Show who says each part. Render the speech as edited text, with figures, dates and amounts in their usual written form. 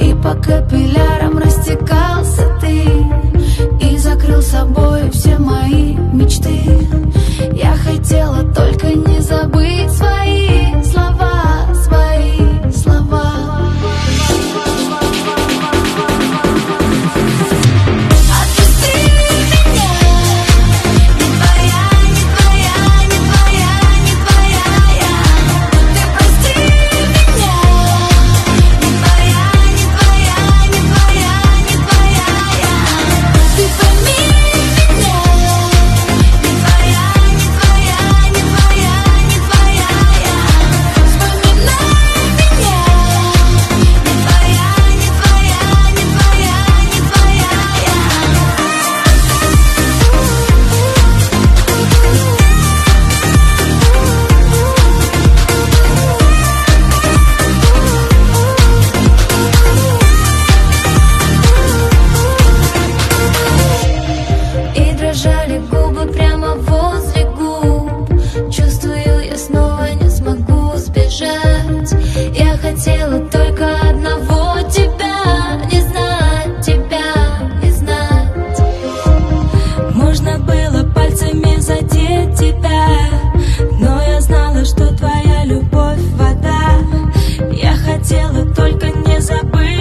Speaker 1: И по капиллярам растекался ты, и закрыл собой все мои мечты. Я хотела только не забыть свои слова, свои слова. Отпусти меня, не твоя, не твоя, не твоя, не твоя я. Ты прости меня, не твоя, не твоя, не твоя, не твоя я. Ты пойми меня, не твоя, не твоя, не твоя, не твоя я. Вспоминай меня, не твоя, не твоя, не твоя, не твоя я. И дрожали губы прямо возле губ. Чувствую, я снова не смогу сбежать. Я хотела только одного тебя не знать, тебя не знать. Можно было пальцами задеть тебя, но я знала, что твоя любовь вода. Я хотела только не забыть